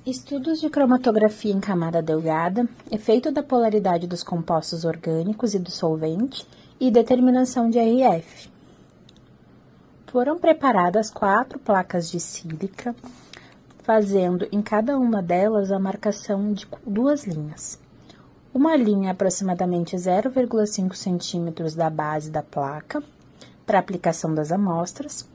Estudos de cromatografia em camada delgada, efeito da polaridade dos compostos orgânicos e do solvente e determinação de RF. Foram preparadas 4 placas de sílica, fazendo em cada uma delas a marcação de 2 linhas. Uma linha aproximadamente 0,5 centímetros da base da placa, para aplicação das amostras,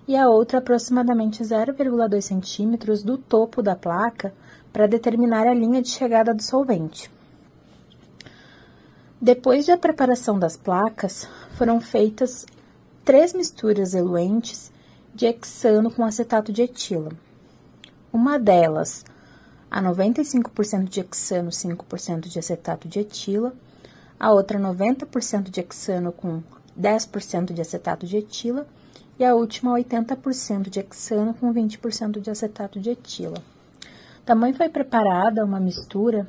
e a outra aproximadamente 0,2 centímetros do topo da placa para determinar a linha de chegada do solvente. Depois da preparação das placas, foram feitas 3 misturas eluentes de hexano com acetato de etila. Uma delas, a 95% de hexano, 5% de acetato de etila, a outra 90% de hexano com 10% de acetato de etila, e a última 80% de hexano com 20% de acetato de etila. Também foi preparada uma mistura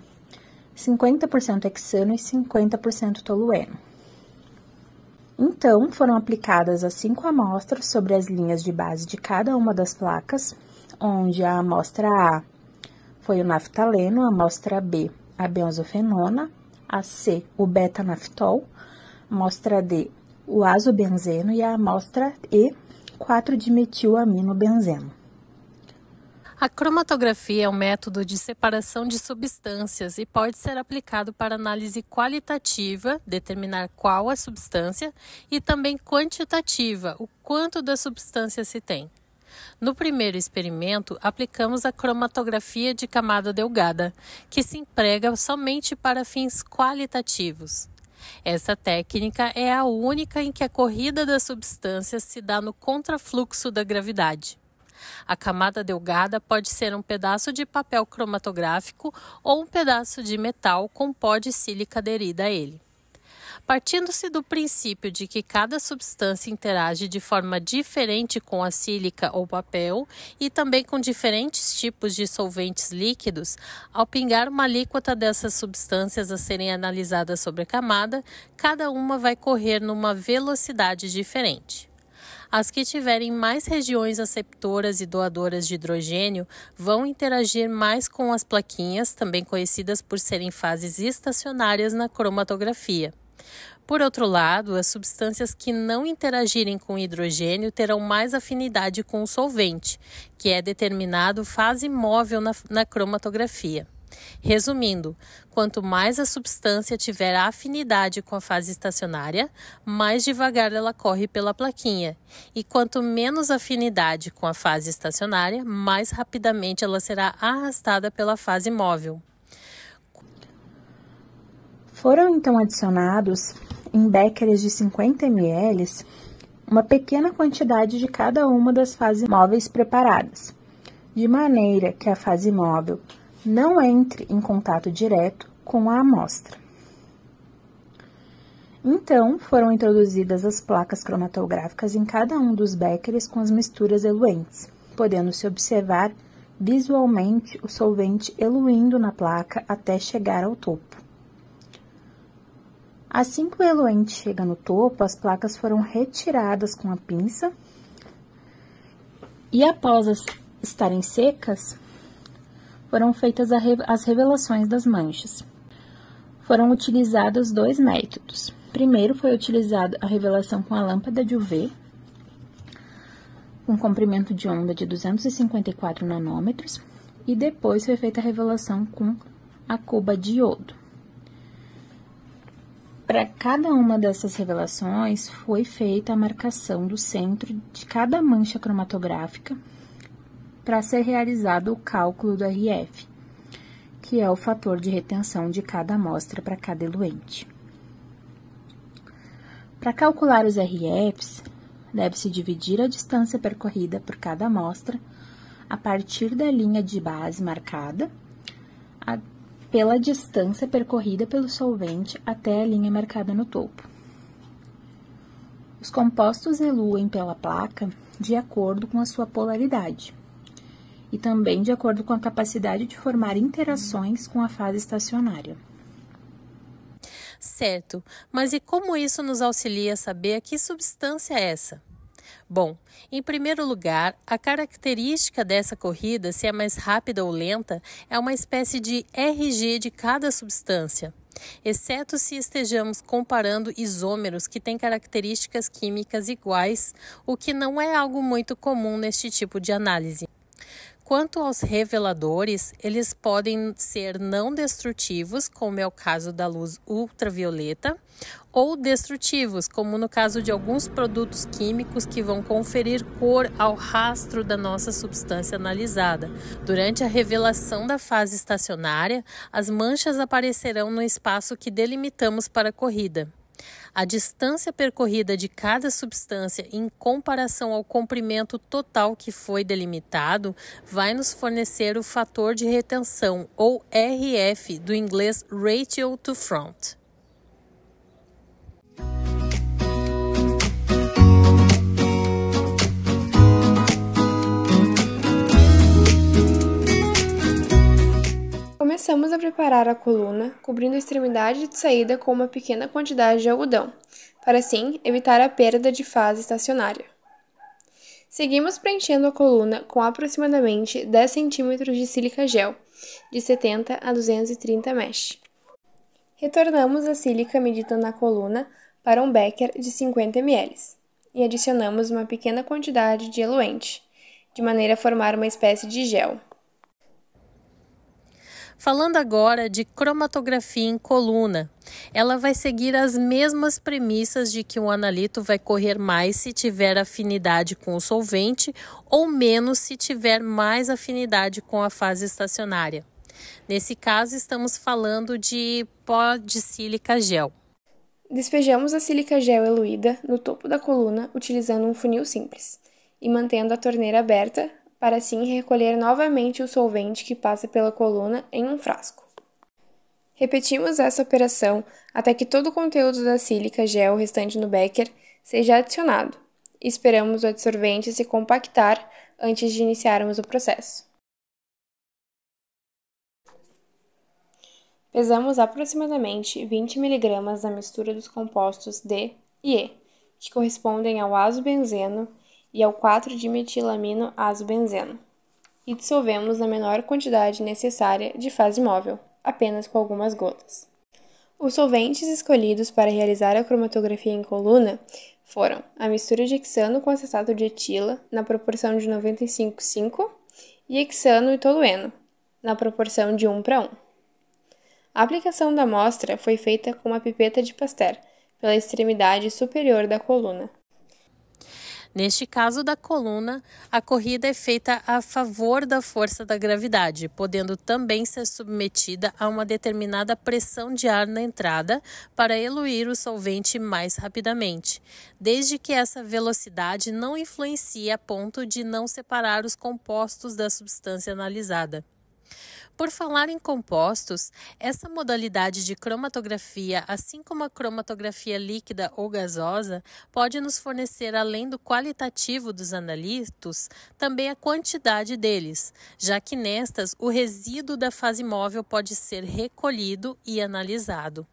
50% hexano e 50% tolueno. Então, foram aplicadas as 5 amostras sobre as linhas de base de cada uma das placas, onde a amostra A foi o naftaleno, a amostra B, a benzofenona, a C, o beta-naftol, a amostra D, o azobenzeno e a amostra E, 4-dimetilamino-benzeno. A cromatografia é um método de separação de substâncias e pode ser aplicado para análise qualitativa, determinar qual a substância, e também quantitativa, o quanto da substância se tem. No primeiro experimento, aplicamos a cromatografia de camada delgada, que se emprega somente para fins qualitativos. Essa técnica é a única em que a corrida das substâncias se dá no contrafluxo da gravidade. A camada delgada pode ser um pedaço de papel cromatográfico ou um pedaço de metal com pó de sílica aderido a ele. Partindo-se do princípio de que cada substância interage de forma diferente com a sílica ou papel e também com diferentes tipos de solventes líquidos, ao pingar uma alíquota dessas substâncias a serem analisadas sobre a camada, cada uma vai correr numa velocidade diferente. As que tiverem mais regiões aceptoras e doadoras de hidrogênio vão interagir mais com as plaquinhas, também conhecidas por serem fases estacionárias na cromatografia. Por outro lado, as substâncias que não interagirem com hidrogênio terão mais afinidade com o solvente, que é determinado fase móvel na cromatografia. Resumindo, quanto mais a substância tiver afinidade com a fase estacionária, mais devagar ela corre pela plaquinha, e quanto menos afinidade com a fase estacionária, mais rapidamente ela será arrastada pela fase móvel. Foram então adicionados em béqueres de 50 ml uma pequena quantidade de cada uma das fases móveis preparadas, de maneira que a fase móvel não entre em contato direto com a amostra. Então, foram introduzidas as placas cromatográficas em cada um dos béqueres com as misturas eluentes, podendo-se observar visualmente o solvente eluindo na placa até chegar ao topo. Assim que o eluente chega no topo, as placas foram retiradas com a pinça e, após estarem secas, foram feitas as revelações das manchas. Foram utilizados 2 métodos. Primeiro foi utilizada a revelação com a lâmpada de UV, com comprimento de onda de 254 nanômetros, e depois foi feita a revelação com a cuba de iodo. Para cada uma dessas revelações, foi feita a marcação do centro de cada mancha cromatográfica para ser realizado o cálculo do RF, que é o fator de retenção de cada amostra para cada eluente. Para calcular os RFs, deve-se dividir a distância percorrida por cada amostra a partir da linha de base marcada pela distância percorrida pelo solvente até a linha marcada no topo. Os compostos eluem pela placa de acordo com a sua polaridade e também de acordo com a capacidade de formar interações com a fase estacionária. Certo, mas e como isso nos auxilia a saber que substância é essa? Bom, em primeiro lugar, a característica dessa corrida, se é mais rápida ou lenta, é uma espécie de RG de cada substância, exceto se estejamos comparando isômeros que têm características químicas iguais, o que não é algo muito comum neste tipo de análise. Quanto aos reveladores, eles podem ser não destrutivos, como é o caso da luz ultravioleta, ou destrutivos, como no caso de alguns produtos químicos que vão conferir cor ao rastro da nossa substância analisada. Durante a revelação da fase estacionária, as manchas aparecerão no espaço que delimitamos para a corrida. A distância percorrida de cada substância em comparação ao comprimento total que foi delimitado vai nos fornecer o fator de retenção, ou RF, do inglês Ratio to Front. Começamos a preparar a coluna, cobrindo a extremidade de saída com uma pequena quantidade de algodão, para assim evitar a perda de fase estacionária. Seguimos preenchendo a coluna com aproximadamente 10 cm de sílica gel, de 70 a 230 mesh. Retornamos a sílica medida na coluna para um becker de 50 ml e adicionamos uma pequena quantidade de eluente, de maneira a formar uma espécie de gel. Falando agora de cromatografia em coluna, ela vai seguir as mesmas premissas de que um analito vai correr mais se tiver afinidade com o solvente ou menos se tiver mais afinidade com a fase estacionária. Nesse caso, estamos falando de pó de sílica gel. Despejamos a sílica gel eluída no topo da coluna utilizando um funil simples e mantendo a torneira aberta, para assim recolher novamente o solvente que passa pela coluna em um frasco. Repetimos essa operação até que todo o conteúdo da sílica gel restante no becker seja adicionado e esperamos o adsorvente se compactar antes de iniciarmos o processo. Pesamos aproximadamente 20 mg da mistura dos compostos D e E, que correspondem ao azobenzeno e ao 4-dimetilamino-azobenzeno, e dissolvemos na menor quantidade necessária de fase móvel, apenas com algumas gotas. Os solventes escolhidos para realizar a cromatografia em coluna foram a mistura de hexano com acetato de etila, na proporção de 95:5, e hexano e tolueno, na proporção de 1:1. A aplicação da amostra foi feita com uma pipeta de Pasteur, pela extremidade superior da coluna. Neste caso da coluna, a corrida é feita a favor da força da gravidade, podendo também ser submetida a uma determinada pressão de ar na entrada para eluir o solvente mais rapidamente, desde que essa velocidade não influencie a ponto de não separar os compostos da substância analisada. Por falar em compostos, essa modalidade de cromatografia, assim como a cromatografia líquida ou gasosa, pode nos fornecer, além do qualitativo dos analitos, também a quantidade deles, já que nestas o resíduo da fase móvel pode ser recolhido e analisado.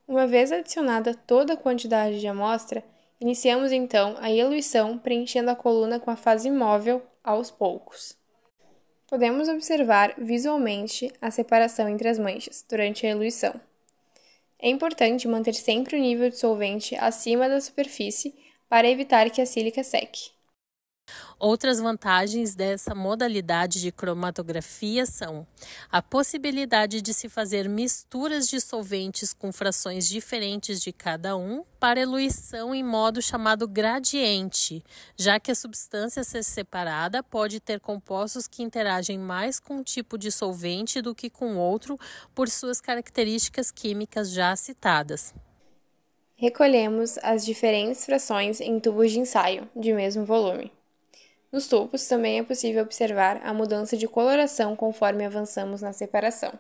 Uma vez adicionada toda a quantidade de amostra, iniciamos então a eluição preenchendo a coluna com a fase móvel aos poucos. Podemos observar visualmente a separação entre as manchas durante a eluição. É importante manter sempre o nível de solvente acima da superfície para evitar que a sílica seque. Outras vantagens dessa modalidade de cromatografia são a possibilidade de se fazer misturas de solventes com frações diferentes de cada um para eluição em modo chamado gradiente, já que a substância a ser separada pode ter compostos que interagem mais com um tipo de solvente do que com outro por suas características químicas já citadas. Recolhemos as diferentes frações em tubos de ensaio, de mesmo volume. Nos tubos também é possível observar a mudança de coloração conforme avançamos na separação.